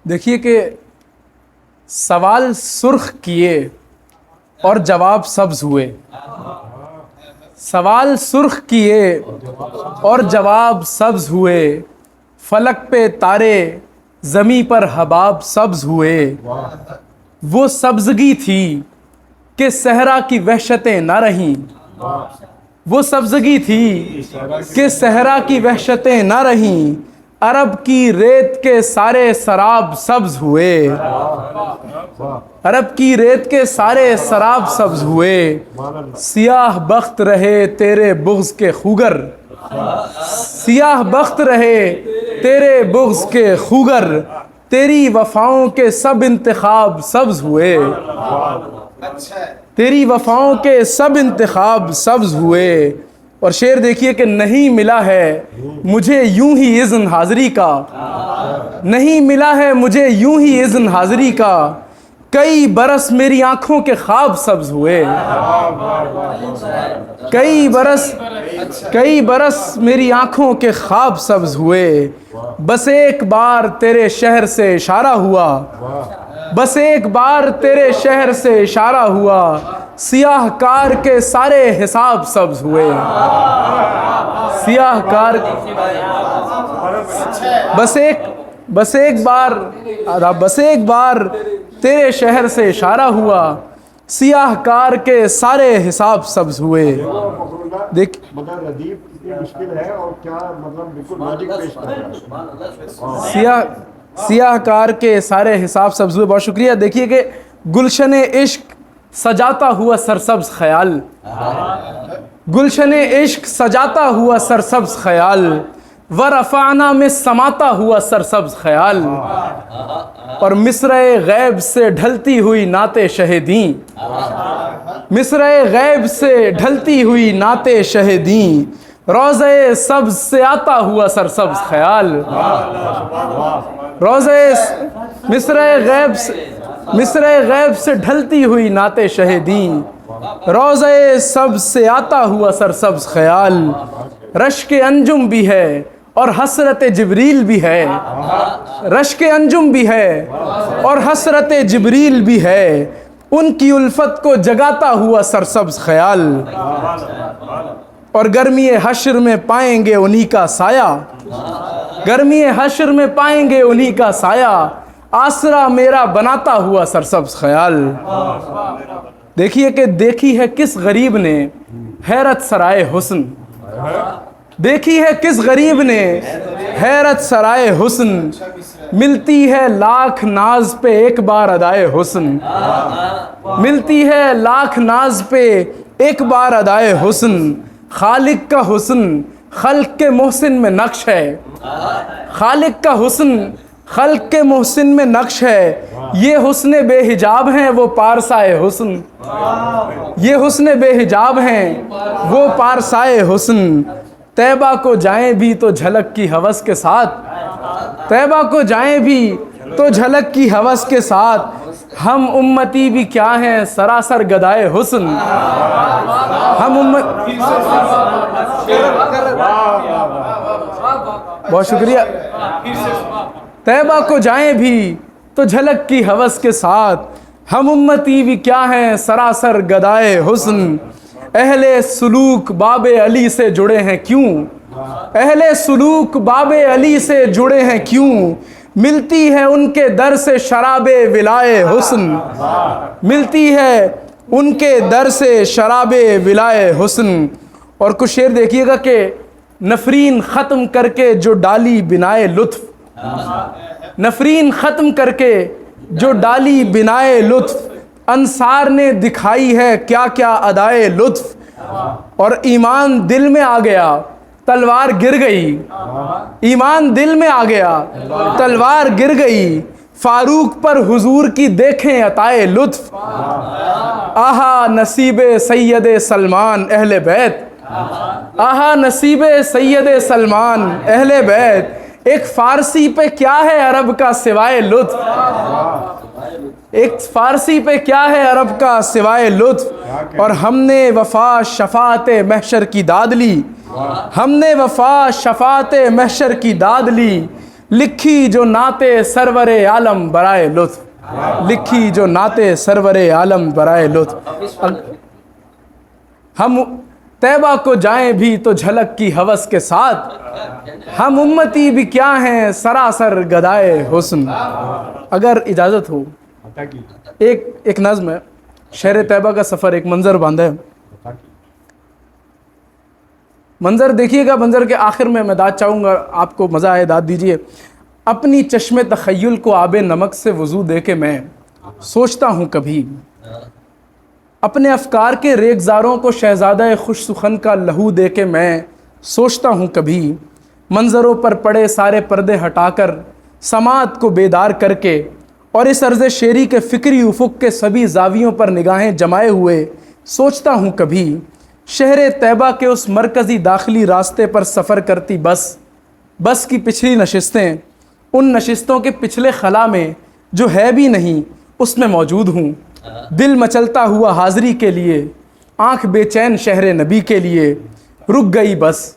دیکھیے کہ سوال سرخ کیے اور جواب سبز ہوئے. سوال سرخ کیے اور جواب سبز ہوئے. فلک پہ تارے زمیں پر حباب سبز ہوئے. وہ سبزگی تھی کہ صحرا کی وحشتیں نہ رہیں. وہ سبزگی تھی کہ صحرا کی وحشتیں نہ رہیں. عرب کی ریت کے سارے سراب سبز ہوئے. عرب کی ریت کے سارے سراب سبز ہوئے. سیاہ بخت رہے تیرے بغض کے خوگر. سیاہ بخت رہے تیرے بغض کے خوگر. تیری وفاؤں کے سب انتخاب سبز ہوئے. تیری وفاؤں کے سب انتخاب سبز ہوئے. اور شعر دیکھیے کہ نہیں ملا ہے مجھے یوں ہی اذن حاضری کا. نہیں ملا ہے مجھے یوں ہی اذن حاضری کا. کئی برس میری آنکھوں کے خواب سبز ہوئے. کئی برس میری آنکھوں کے خواب سبز ہوئے. بس ایک بار تیرے شہر سے اشارہ ہوا. بس ایک بار تیرے شہر سے اشارہ ہوا. سیاہ کار کے سارے حساب سبز ہوئے. سیاہ کار بس ایک بار تیرے شہر سے اشارہ ہوا. سیاہ کار کے سارے حساب سبز ہوئے. دیکھ ردیف کتنی مشکل ہے اور کیا مطلب بالکل لاجک پیش کر رہا ہے. سیاہ کار کے سارے حساب سبز ہوئے. بہت شکریہ. دیکھیے کہ گلشن عشق سجاتا ہوا سرسبز خیال. گلشن عشق سجاتا ہوا سرسبز خیال. ورفعنا میں سماتا ہوا سرسبز خیال. اور مصرعِ غیب سے ڈھلتی ہوئی نعت شہیدیں. مصرعِ غیب سے ڈھلتی ہوئی نعت شہیدیں. روضۂ سبز سے آتا ہوا سرسبز خیال. مصرعِ غیب سے ڈھلتی ہوئی نعت شہیدیں. روضۂ سبز سے آتا ہوا سرسبز خیال. رشک انجم بھی ہے اور حسرت جبریل بھی ہے. رشک انجم بھی ہے اور حسرت جبریل بھی ہے. ان کی الفت کو جگاتا ہوا سرسبز خیال. اور گرمی حشر میں پائیں گے انہی کا سایہ. گرمی حشر میں پائیں گے انہی کا سایہ. آسرا میرا بناتا ہوا سرسبز خیال. دیکھیے کہ دیکھی ہے کس غریب نے حیرت سرائے حسن. دیکھی ہے کس غریب نے حیرت سرائے حسن. ملتی ہے لاکھ ناز پہ ایک بار ادائے حسن. ملتی ہے لاکھ ناز پہ ایک بار ادائے حسن. خالق کا حسن خلق کے محسن میں نقش ہے. خالق کا حسن خلق کے محسن میں نقش ہے. یہ حسن بے حجاب ہیں وہ پارسائے حسن. یہ حسن بے حجاب ہیں وہ پارسائے حسن. طیبہ کو جائیں بھی تو جھلک کی ہوس کے ساتھ. طیبہ کو جائیں بھی تو جھلک کی ہوس کے ساتھ. ہم امتی بھی کیا ہیں سراسر گدائے حسن. بہت شکریہ. طیبہ کو جائیں بھی تو جھلک کی ہوس کے ساتھ. ہم امتی بھی کیا ہیں سراسر گدائے حسن. اہل سلوک باب علی سے جڑے ہیں کیوں. اہل سلوک باب علی سے جڑے ہیں کیوں. ملتی ہے ان کے در سے شراب ولائے حسن. ملتی ہے ان کے در سے شراب ولائے حسن. اور کچھ شعر دیکھیے گا کہ نفرین ختم کر کے جو ڈالی بنائے لطف. نفرین ختم کر کے جو ڈالی بنائے لطف. انصار نے دکھائی ہے کیا کیا ادائے لطف. اور ایمان دل میں آ گیا تلوار گر گئی. ایمان دل میں آ گیا تلوار گر گئی. فاروق پر حضور کی دیکھیں عطائے لطف. آہا نصیب سید سلمان اہل بیت. آہا نصیب سید سلمان اہل بیت. ایک فارسی پہ کیا ہے عرب کا سوائے لطف. ایک فارسی پہ کیا ہے عرب کا سوائے لطف. اور ہم نے وفا شفاعت محشر کی داد لی. ہم نے وفا شفاعت محشر کی داد لی. लिखी जो नाते सरवरे आलम बराए लुत्फ, लिखी जो नाते सरवरे आलम बराए लुत्फ। हम तैबा को जाएं भी तो झलक की हवस के साथ, हम उम्मती भी क्या हैं सरासर गदाए हुस्न। अगर इजाज़त हो, एक नज़्म है, शहर तैबा का सफ़र, एक मंज़र बांधा है। मंज़र देखिएगा, मंज़र के आखिर में मैं दाद चाहूँगा, आपको मज़ा आए दाद दीजिए। अपनी चश्मे तख़य्युल को आबे नमक से वज़ू दे के मैं सोचता हूँ कभी, अपने अफकार के रेगज़ारों को शहज़ादा खुश सुखन का लहू दे के मैं सोचता हूँ कभी। मंज़रों पर पड़े सारे पर्दे हटाकर समात को बेदार करके, और इस अर्ज़ शेरी के फ़िक्री उफ़ुक़ के सभी ज़ावियों पर निगाहें जमाए हुए सोचता हूँ कभी। शहर तैबा के उस मरकज़ी दाखिली रास्ते पर सफ़र करती बस की पिछली नशिस्तें, उन नशिस्तों के पिछले खला में जो है भी नहीं उसमें मौजूद हूँ। दिल मचलता हुआ हाज़री के लिए, आँख बेचैन शहर नबी के लिए, रुक गई बस।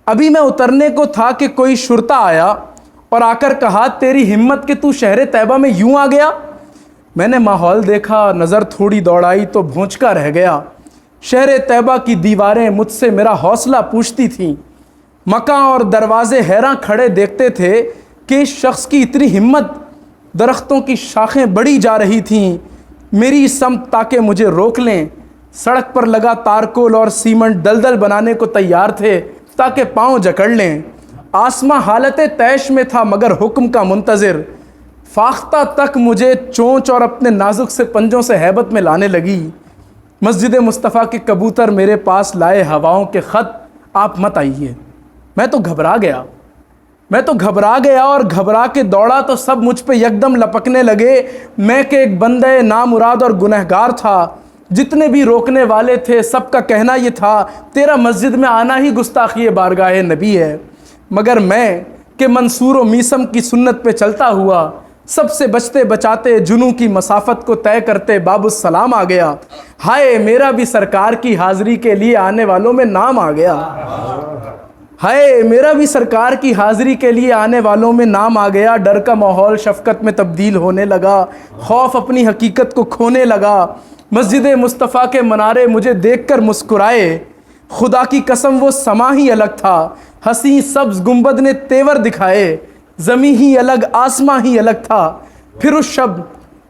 अभी मैं उतरने को था कि कोई शुरता आया और आकर कहा, तेरी हिम्मत कि तू शहर तैबा में यूं आ गया। मैंने माहौल देखा, नज़र थोड़ी दौड़ाई तो भौंचका रह गया। शहर तैबा की दीवारें मुझसे मेरा हौसला पूछती थीं, मकां और दरवाज़े हैरान खड़े देखते थे कि इस शख्स की इतनी हिम्मत। दरख्तों की शाखें बढ़ी जा रही थीं मेरी समत ताकि मुझे रोक लें। सड़क पर लगा तारकोल और सीमेंट दलदल बनाने को तैयार थे ताकि पाँव जकड़ लें। आसमां हालत तैश में था मगर हुक्म का मुंतज़िर। फाख्ता तक मुझे चोंच और अपने नाजुक से पंजों से हैबत में लाने लगी। मस्जिद मुस्तफ़ा के कबूतर मेरे पास लाए हवाओं के ख़त, आप मत आइए। मैं तो घबरा गया और घबरा के दौड़ा तो सब मुझ पे यकदम लपकने लगे। मैं के एक बंदे नामुराद और गुनहगार था। जितने भी रोकने वाले थे सबका कहना ये था, तेरा मस्जिद में आना ही गुस्ताखी बारगाह नबी है। मगर मैं कि मंसूर व मीसम की सुन्नत पे चलता हुआ, सबसे बचते बचाते जुनू की मसाफत को तय करते बाबुस सलाम आ गया। हाय मेरा भी सरकार की हाज़िरी के लिए आने वालों में नाम आ गया। हाय मेरा भी सरकार की हाज़िरी के लिए आने वालों में नाम आ गया। डर का माहौल शफ़क़त में तब्दील होने लगा, खौफ अपनी हकीकत को खोने लगा। मस्जिद मुस्तफ़ा के मनारे मुझे देखकर मुस्कुराए। खुदा की कसम वो समा ही अलग था। हसी सब्ज़ गुंबद ने तेवर दिखाए। ज़मीं ही अलग, आसमां ही अलग था। फिर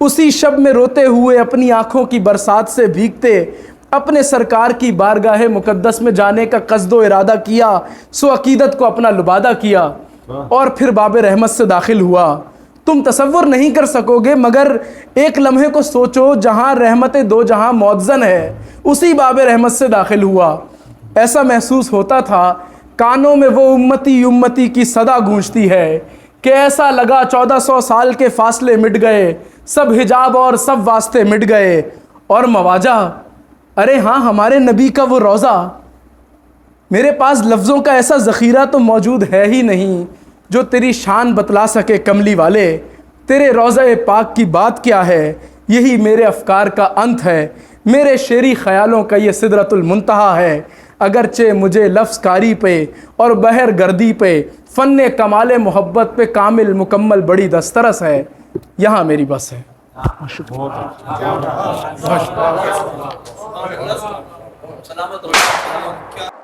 उसी शब में रोते हुए अपनी आँखों की बरसात से भीगते अपने सरकार की बारगाह मुक़द्दस में जाने का क़स्दो इरादा किया। सो अक़ीदत को अपना लुबादा किया और फिर बाब रहमत से दाखिल हुआ। तुम तसव्वुर नहीं कर सकोगे, मगर एक लम्हे को सोचो, जहाँ रहमत दो जहाँ मौज़न है, उसी बाब रहमत से दाखिल हुआ। ऐसा महसूस होता था कानों में वो उम्मती उम्मती की सदा गूंजती है कि ऐसा लगा 1400 साल के फासले मिट गए, सब हिजाब और सब वास्ते मिट गए। और मवाजा, अरे हाँ, हमारे नबी का वो रोज़ा। मेरे पास लफ्ज़ों का ऐसा ज़ख़ीरा तो मौजूद है ही नहीं जो तेरी शान बतला सके कमली वाले। तेरे रोज़ा पाक की बात क्या है, यही मेरे अफ़कार का अंत है। मेरे शेरी ख़यालों का ये सिदरतुल मुंतहा है। अगरचे मुझे लफ्ज़ कारी पे और बहर गर्दी पे, फ़न्ने कमाले मोहब्बत पे कामिल मुकम्मल बड़ी दस्तरस है। यहाँ मेरी बस है। सलामत रहो।